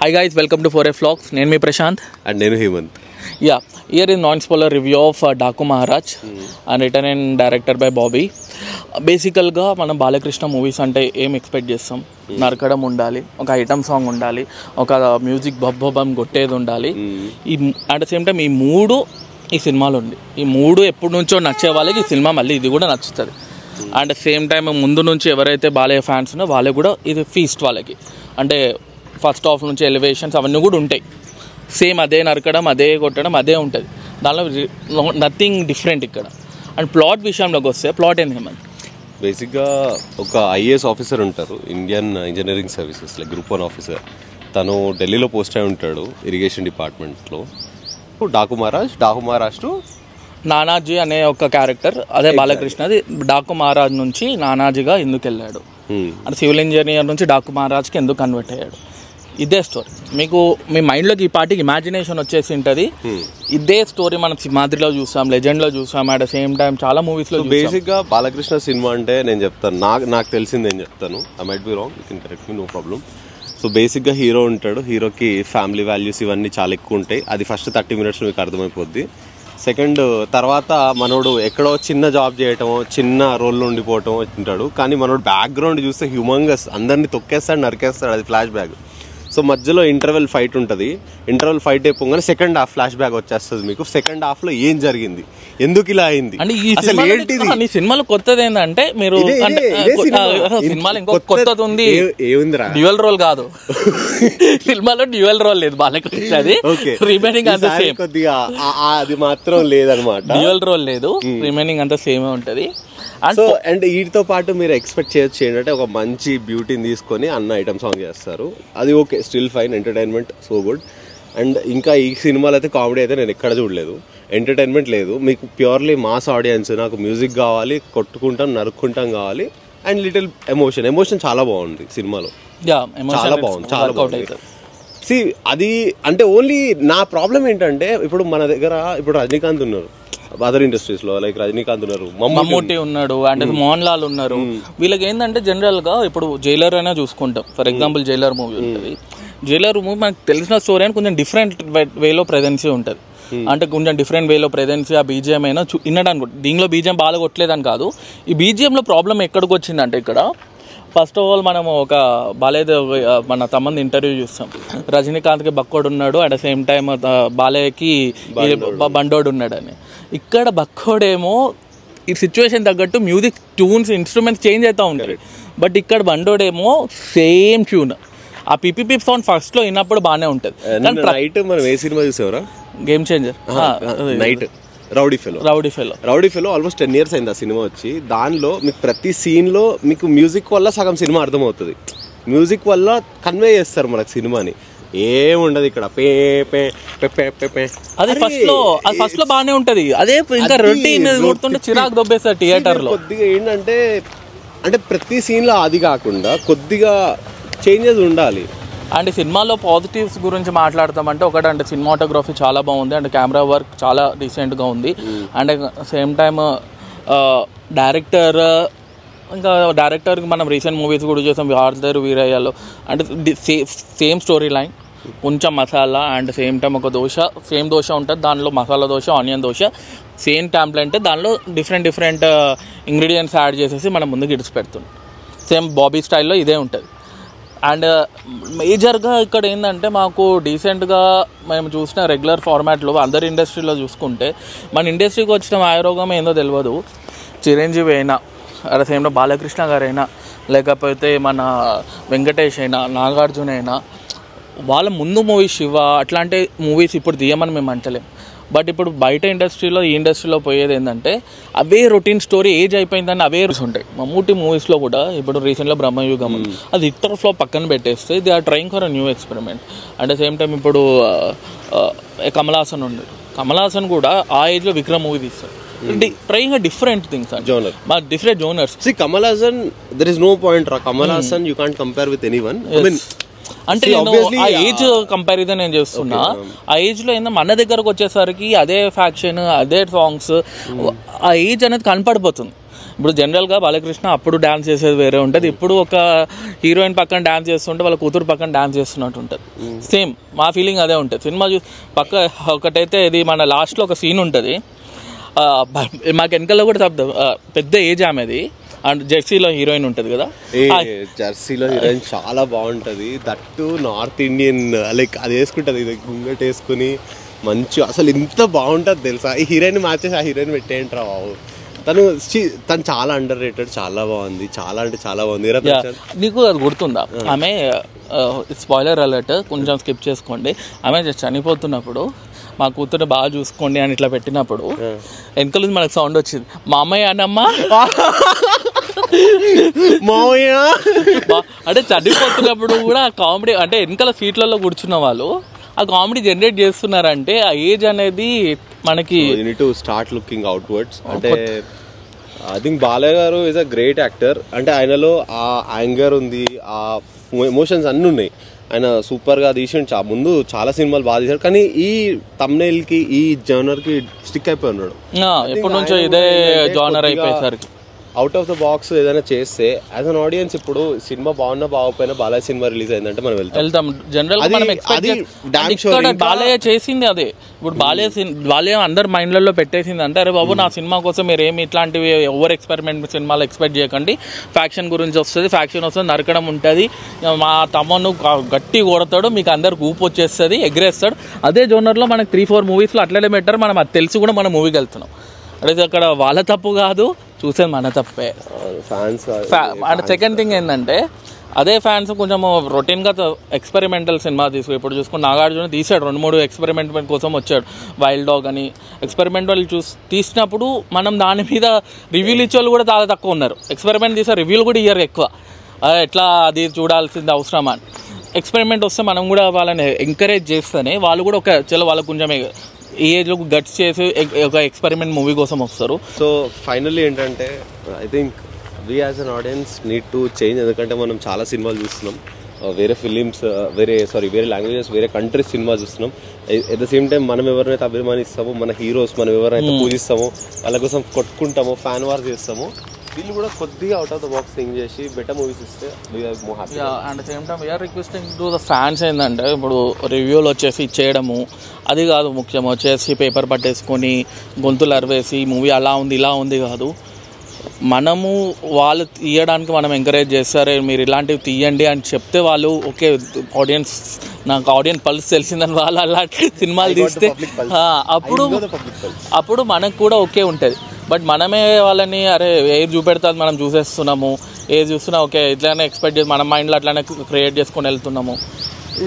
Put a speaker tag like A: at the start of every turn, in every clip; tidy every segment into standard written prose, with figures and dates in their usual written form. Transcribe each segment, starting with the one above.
A: Hi guys, welcome to 4A Vlogs. నేను మీ Prashanth
B: and నేను Hemant.
A: Yeah, here is non-spoiler review of Daku Maharaj and written and directed by Bobby. బేసికల్గా మనం Balakrishna movies అంటే ఏం expect చేస్తాం? నరకడం ఉండాలి, ఒక ఐటమ్ సాంగ్ ఉండాలి, ఒక మ్యూజిక్ బబ్బం కొట్టేది ఉండాలి. ఈ అట్ ద సేమ్ టైం ఈ సినిమాలో ఉంది. ఈ మూడు ఎప్పటి నుంచో నచ్చే వాళ్ళకి ఈ సినిమా మళ్ళీ ఇది కూడా నచ్చుతుంది. అండ్ సేమ్ టైం ముందు నుంచి ఎవరైతే బాలయ్య ఫ్యాన్స్ ఉన్నారో వాళ్ళకి కూడా ఇది ఫీస్ట్. వాళ్ళకి అంటే ఫస్ట్ హాఫ్ నుంచి ఎలివేషన్స్ అవన్నీ కూడా ఉంటాయి. సేమ్ అదే నరకడం, అదే కొట్టడం, అదే ఉంటుంది. దానిలో నథింగ్ డిఫరెంట్ ఇక్కడ. అండ్ ప్లాట్ విషయంలోకి వస్తే ప్లాట్ ఏంది హేమంత్?
B: బేసిక్గా ఒక ఐఏఎస్ ఆఫీసర్ ఉంటారు, Indian engineering services like group 1 officer. తను ఢిల్లీలో పోస్ట్ అయి ఉంటాడు ఇరిగేషన్ డిపార్ట్మెంట్లో. డాకు మహారాజ్ టు
A: నానాజీ అనే ఒక క్యారెక్టర్, అదే బాలకృష్ణది. డాకు మహారాజ్ నుంచి నానాజీగా ఎందుకు వెళ్ళాడు, అంటే సివిల్ ఇంజనీర్ నుంచి డాకు మహారాజ్కి ఎందుకు కన్వర్ట్ అయ్యాడు, ఇదే స్టోరీ. మీకు మీ మైండ్లోకి ఈ పార్టీకి ఇమాజినేషన్ వచ్చేసి ఉంటుంది. ఇదే స్టోరీ మనం సింహాద్రిలో చూసాం, లెజెండ్లో చూసాం, అట్ ద సేమ్ టైం చాలా మూవీస్లో.
B: బేసిక్గా బాలకృష్ణ సినిమా అంటే నేను చెప్తాను, నాకు తెలిసింది నేను చెప్తాను. I might be wrong, you can correct me, no problem. So బేసిక్గా హీరో ఉంటాడు, హీరోకి ఫ్యామిలీ వాల్యూస్ ఇవన్నీ చాలా ఎక్కువ ఉంటాయి. అది ఫస్ట్ 30 minutes మీకు అర్థమైపోద్ది. సెకండ్ తర్వాత మనోడు ఎక్కడో చిన్న జాబ్ చేయటమో, చిన్న రోల్లో ఉండిపోవటం ఉంటాడు. కానీ మనోడు బ్యాక్గ్రౌండ్ చూస్తే హ్యూమంగస్, అందరినీ తొక్కేస్తాడు, నరికేస్తాడు. అది ఫ్లాష్ బ్యాక్. సో మధ్యలో ఇంటర్వెల్ ఫైట్ ఉంటుంది. ఇంటర్వెల్ ఫైట్ అయిపోగానే సెకండ్ హాఫ్ ఫ్లాష్ బ్యాక్ వచ్చేస్తుంది మీకు. సెకండ్ హాఫ్ లో ఏం జరిగింది, ఎందుకు ఇలా అయింది, అసలు ఏంటిది.
A: మీ సినిమాలో కొత్తది ఏంటంటే మీరు సినిమాలో ఇంకో కొత్తది ఉంది.
B: ఏముందిరా,
A: డ్యూయల్ రోల్ కాదు సినిమాలో, డ్యూయల్ రోల్ లేదు బాలకృష్ణ. అది రిమైనింగ్ అంతా సేమ్.
B: కొద్దిగా అది మాత్రం లేదనమాట,
A: డ్యూయల్ రోల్ లేదు, రిమైనింగ్ అంతా సేమే ఉంటది.
B: సో అండ్ వీటితో పాటు మీరు ఎక్స్పెక్ట్ చేయొచ్చు ఏంటంటే ఒక మంచి బ్యూటీని తీసుకొని అన్న ఐటమ్ సాంగ్ చేస్తారు. అది okay, still fine, entertainment so good. And ఇంకా ఈ సినిమాలో అయితే కామెడీ అయితే నేను ఎక్కడ చూడలేదు, ఎంటర్టైన్మెంట్ లేదు. మీకు ప్యూర్లీ మాస్ ఆడియన్స్, నాకు మ్యూజిక్ కావాలి, కొట్టుకుంటాం నరుక్కుంటాం కావాలి, అండ్ లిటిల్ ఎమోషన్ చాలా బాగుంది సినిమాలో, చాలా బాగుంది. సి అది అంటే ఓన్లీ నా ప్రాబ్లం ఏంటంటే ఇప్పుడు మన దగ్గర ఇప్పుడు రజనీకాంత్ ఉన్నారు, అదర్ ఇండస్ట్రీస్ లో లైక్ రజనీకాంత్ ఉన్నారు,
A: మమ్మూటి ఉన్నాడు, అంటే మోహన్ లాల్ ఉన్నారు. వీళ్ళకి ఏంటంటే జనరల్ గా ఇప్పుడు జైలర్ అయినా చూసుకుంటాం. ఫర్ ఎగ్జాంపుల్ జైలర్ మూవీ ఉంటుంది. జైలర్ మూవీ మనకు తెలిసిన స్టోరీ అని కొంచెం డిఫరెంట్ వేలో ప్రెజెన్సీ ఉంటుంది. అంటే కొంచెం డిఫరెంట్ వేలో ప్రెజెన్సీ, ఆ బీజిఎం అయినా వినడానికి. దీనిలో బీజిఎం బాగా కొట్టలేదని కాదు, ఈ బీజిఎంలో ప్రాబ్లం ఎక్కడికి వచ్చిందంటే ఇక్కడ ఫస్ట్ ఆఫ్ ఆల్ మనము ఒక మన తమ్మంది ఇంటర్వ్యూ చూస్తాం. రజనీకాంత్కి బక్కోడు ఉన్నాడు, అట్ ద సేమ్ టైం బాలయ్యకి బండోడు ఉన్నాడు అని. ఇక్కడ బక్కోడేమో ఈ సిచ్యువేషన్ తగ్గట్టు మ్యూజిక్ ట్యూన్స్, ఇన్స్ట్రుమెంట్స్ చేంజ్ అవుతూ ఉంటాయి. బట్ ఇక్కడ బండోడేమో సేమ్ ట్యూన్. ఆ పిపి సౌండ్ ఫస్ట్ లో విన్నప్పుడు బాగానే ఉంటుంది.
B: మనం ఏ సినిమా చూసావరా?
A: Game Changer,
B: night Rowdy Fellow almost 10 years అయింది ఆ సినిమా వచ్చి. దానిలో మీకు ప్రతి సీన్ లో మీకు మ్యూజిక్ వల్ల సగం సినిమా అర్థమవుతుంది. మ్యూజిక్ వల్ల కన్వే చేస్తారు మనకు సినిమాని. ఏముండదు ఇక్కడ pay pay pay pay pay.
A: అది ఫస్ట్ లో బాగానే ఉంటది. అదే ఇంకా రొటీన్ కొడుతుంటే చిరాకు దొబ్బేస్తారు థియేటర్ లో.
B: కొద్దిగా ఏంటంటే అంటే ప్రతి సీన్ లో అది కాకుండా కొద్దిగా చేంజెస్ ఉండాలి.
A: అండ్ సినిమాలో పాజిటివ్స్ గురించి మాట్లాడతామంటే ఒకటి అంటే సినిమాటోగ్రఫీ చాలా బాగుంది, అండ్ కెమెరా వర్క్ చాలా డీసెంట్గా ఉంది. అండ్ సేమ్ టైమ్ డైరెక్టర్కి మనం రీసెంట్ మూవీస్ కూడా చూసాం, ఆర్దర్ వీరయ్యలో. అంటే సేమ్ స్టోరీ లైన్, కొంచెం మసాలా, అండ్ సేమ్ టైం ఒక సేమ్ దోశ ఉంటుంది, దానిలో masala dosa, onion dosa, same template, దానిలో డిఫరెంట్ ఇంగ్రీడియంట్స్ యాడ్ చేసేసి మనం ముందుకు ఇడిచి పెడుతుంది. సేమ్ బాబీ స్టైల్లో ఇదే ఉంటుంది. అండ్ మేజర్గా ఇక్కడ ఏంటంటే మాకు డీసెంట్గా మేము చూసిన రెగ్యులర్ ఫార్మాట్లో అదర్ ఇండస్ట్రీలో చూసుకుంటే మన ఇండస్ట్రీకి వచ్చిన ఆరోగ్యం ఏందో తెలియదు. చిరంజీవి అయినా, అట్ సేమ్ టైం బాలకృష్ణ గారైనా, లేకపోతే మన వెంకటేష్ అయినా, నాగార్జున అయినా, వాళ్ళ ముందు మూవీ శివ అట్లాంటి మూవీస్ ఇప్పుడు తీయమని మేము అంటలేం. బట్ ఇప్పుడు బయట ఇండస్ట్రీలో ఈ ఇండస్ట్రీలో పోయేది ఏంటంటే అవే రొటీన్ స్టోరీ, ఏజ్ అయిపోయిందని అవే ఉంటాయి. మమ్మూటి మూవీస్లో కూడా ఇప్పుడు రీసెంట్గా బ్రహ్మయుగం అది ఇటర్ ఫ్లో పక్కన పెట్టేస్తే they are trying for a new experiment. At the same time ఇప్పుడు కమల్ హాసన్ ఉంది. కమల్ హాసన్ కూడా ఆ ఏజ్లో విక్రమ్ మూవీ తీస్తారు. Trying different things, different genres.
B: Kamal Haasan, there is no point రా. Kamal Haasan you can't compare with anyone.
A: అంటే నేను ఆ ఏజ్ కంపారిజన్ నేను చేస్తున్నా. ఆ ఏజ్ లో ఏందో మన దగ్గరకు వచ్చేసరికి అదే ఫ్యాక్షన్, అదే సాంగ్స్, ఆ ఏజ్ అనేది కనపడిపోతుంది. ఇప్పుడు జనరల్గా బాలకృష్ణ అప్పుడు డ్యాన్స్ చేసేది వేరే ఉంటుంది, ఇప్పుడు ఒక హీరోయిన్ పక్కన డ్యాన్స్ చేస్తుంటే వాళ్ళ కూతురు పక్కన డ్యాన్స్ చేస్తున్నట్టు ఉంటుంది. సేమ్ మా ఫీలింగ్ అదే ఉంటుంది. సినిమా పక్క ఒకటైతే ఇది మన లాస్ట్లో ఒక సీన్ ఉంటుంది, మాకు వెనకాల కూడా పెద్ద ఏజ్ ఆమెది, అండ్ జెర్సీలో హీరోయిన్ ఉంటుంది కదా,
B: జెర్సీలో హీరోయిన్ చాలా బాగుంటుంది. దట్టు నార్త్ ఇండియన్ లైక్ అది వేసుకుంటుంది, ఇది గుంగట్ వేసుకుని మంచి అసలు ఎంత బాగుంటుంది తెలుసా. ఈ హీరోయిన్ మార్చేసి ఆ హీరోయిన్ పెట్టేయంటారా బాబు. తను చాలా అండర్ రేటెడ్, చాలా బాగుంది, చాలా అంటే చాలా బాగుంది.
A: నీకు అది గుర్తుందా, ఆమె స్పాయిలర్ అలర్ట్ కొంచెం స్కిప్ చేసుకోండి, ఆమె చనిపోతున్నప్పుడు మా కూతురు బాగా చూసుకోండి అని ఇట్లా పెట్టినప్పుడు వెనకాల మనకు సౌండ్ వచ్చింది, మా అమ్మాయి అనమ్మా
B: మావయ్య
A: అంటే చనిపోతున్నప్పుడు కూడా కామెడీ, అంటే వెనకాల సీట్లలో కూర్చున్న వాళ్ళు ఆ కామెడీ జనరేట్ చేస్తున్నారంటే ఆ ఏజ్ అనేది మనకి
B: స్టార్ట్ లుకింగ్ అవుట్వర్డ్స్. అంటే ఐ థింక్ బాలయ్య గారు ఈజ్ అ గ్రేట్ యాక్టర్. అంటే ఆయనలో ఆ యాంగర్ ఉంది, ఆ ఎమోషన్స్ అన్నీ ఉన్నాయి. ఆయన సూపర్గా తీసిండు, ముందు చాలా సినిమాలు బాగా తీశాడు, కానీ ఈ thumbnail కి ఈ జోనర్ కి స్టిక్ అయిపోయి ఉన్నాడు.
A: ఎప్పటి నుంచో ఇదే జోనర్ అయిపోయేసరికి
B: అవుట్ ఆఫ్ ద బాక్స్ ఏదైనా చేస్తే యాజ్ అన్ ఆడియన్స్ ఇప్పుడు సినిమా బాగున్నా బాగోపోయినా బాలయ్య సినిమా రిలీజ్ అయిందంటే మనం వెళ్తాం.
A: జనరల్ బాలయ్య చేసింది అదే. ఇప్పుడు బాలయ్య అందరు మైండ్లలో పెట్టేసింది అంటే, అరే బాబు నా సినిమా కోసం మీరు ఏమి ఇట్లాంటివి ఓవర్ ఎక్స్పెరిమెంట్ సినిమాలు ఎక్స్పెక్ట్ చేయకండి, ఫ్యాక్షన్ గురించి వస్తుంది, ఫ్యాక్షన్ వస్తుంది, నరకడం ఉంటుంది, మా తమ్మును గట్టి కొడతాడు, మీకు అందరికి ఊపు వచ్చేస్తుంది, ఎగ్రేస్తాడు. అదే జోనర్లో మనకి 3-4 మూవీస్లో అట్లనే పెట్టారు, మనం అది తెలిసి కూడా మనం మూవీకి వెళ్తున్నాం. అంటే అక్కడ వాళ్ళ తప్పు కాదు, చూసేది మన తప్పే.
B: ఫ్యాన్స్
A: అండ్ సెకండ్ థింగ్ ఏంటంటే, అదే ఫ్యాన్స్ కొంచెం రొటీన్గా ఎక్స్పెరిమెంటల్ సినిమా ఇప్పుడు చూసుకుని నాగార్జున తీసాడు 2-3 ఎక్స్పెరిమెంట్ కోసం వచ్చాడు, వైల్డ్ డాగ్ అని ఎక్స్పెరిమెంటల్ తీసినప్పుడు మనం దాని మీద రివ్యూలు ఇచ్చే వాళ్ళు కూడా చాలా తక్కువ ఉన్నారు. ఎక్స్పెరిమెంట్ తీసే రివ్యూలు కూడా ఇయ్యరు ఎక్కువ, ఎట్లా అది చూడాల్సింది అవసరమా అని. ఎక్స్పెరిమెంట్ వస్తే మనం కూడా వాళ్ళని ఎంకరేజ్ చేస్తేనే వాళ్ళు కూడా వాళ్ళకు కొంచెం ఈ ఏజ్లో గట్స్ చేసి ఒక ఎక్స్పెరిమెంట్ మూవీ కోసం వస్తారు.
B: సో ఫైనల్లీ ఏంటంటే I think we as an audience need to change. ఎందుకంటే మనం చాలా సినిమాలు చూస్తున్నాం, వేరే ఫిలిమ్స్, వేరే లాంగ్వేజెస్, వేరే కంట్రీస్ సినిమా చూస్తున్నాం. ఎట్ ద సేమ్ టైం మనం ఎవరినైతే అభిమానిస్తామో, మన హీరోస్ మనం ఎవరైతే పూజిస్తామో వాళ్ళ కోసం కొట్టుకుంటామో, ఫ్యాన్ వార్ చేస్తామో, వీళ్ళు కూడా కొద్దిగా out of the box think చేసి బెటర్ మూవీస్ ఇస్తే
A: and same time we're requesting to the fans ఏంటంటే, ఇప్పుడు రివ్యూలు వచ్చేసి ఇచ్చేయడము అది కాదు ముఖ్యం, వచ్చేసి పేపర్ పట్టేసుకొని గొంతులు అరవేసి మూవీ అలా ఉంది ఇలా ఉంది కాదు. మనము వాళ్ళు తీయడానికి మనం ఎంకరేజ్ చేస్తారే, మీరు ఇలాంటివి తీయండి అని చెప్తే వాళ్ళు ఓకే, నాకు ఆడియన్స్ పల్స్ తెలిసిందని వాళ్ళు అలాంటి సినిమాలు తీస్తే అప్పుడు మనకు కూడా ఓకే ఉంటుంది. బట్ మనమే వాళ్ళని అరే ఏది చూపెడతాది మనం చూసేస్తున్నాము, ఏది చూస్తున్నా ఓకే ఇట్లానే ఎక్స్పెక్ట్ చేసి మన మైండ్లో అట్లానే క్రియేట్ చేసుకొని వెళ్తున్నాము.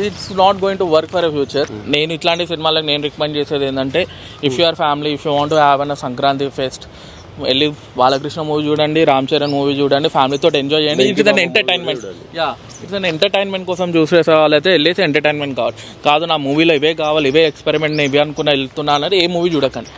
A: It's not going to work for a future. నేను ఇట్లాంటి సినిమాలకు నేను రికమెండ్ చేసేది ఏంటంటే, if you're family, if you want to have an Sankranti fest, వెళ్ళి బాలకృష్ణ మూవీ చూడండి, రామ్ చరణ్ మూవీ చూడండి, ఫ్యామిలీతో ఎంజాయ్ చేయండి. It's an entertainment. It's an entertainment కోసం చూసేసే వాళ్ళైతే వెళ్ళేసి ఎంటర్టైన్మెంట్ కాదు నా మూవీలో ఇవే కావాలి, ఇవే ఎక్స్పెరిమెంట్ ఇవే అనుకుని వెళ్తున్నా అనేది ఏ మూవీ చూడకండి.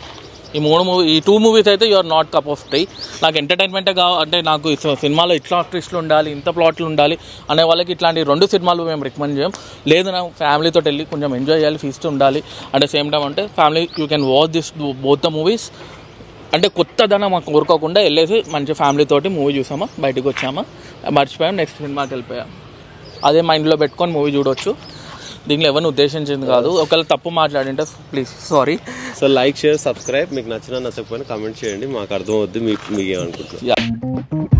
A: ఈ 2 మూవీస్ అయితే you're not cup of tea. నాకు ఎంటర్టైన్మెంటే అంటే నాకు సినిమాలో ఇట్లా ట్విస్ట్లు ఉండాలి, ఇంత ప్లాట్లు ఉండాలి అనే వాళ్ళకి ఇట్లాంటి 2 సినిమాలు మేము రికమెండ్ చేయం. లేదు నా ఫ్యామిలీతో వెళ్ళి కొంచెం ఎంజాయ్ చేయాలి, ఫీస్ట్ ఉండాలి అట్ ద సేమ్ టైం అంటే family you can watch this both the movies. అంటే కొత్తదనం మాకు కోరుకోకుండా వెళ్ళేసి మంచి ఫ్యామిలీతోటి మూవీ చూసామా, బయటకు వచ్చామా, మర్చిపోయాం, నెక్స్ట్ సినిమాకి వెళ్ళిపోయాం, అదే మైండ్లో పెట్టుకొని మూవీ చూడవచ్చు. దీంట్లో ఎవరిని ఉద్దేశించింది కాదు, ఒకవేళ తప్పు మాట్లాడింటే please sorry.
B: So like, share, subscribe. మీకు నచ్చినా నచ్చకపోయినా కామెంట్ చేయండి, మాకు అర్థమవుద్ది మీకు ఏమనుకుంటున్నారు.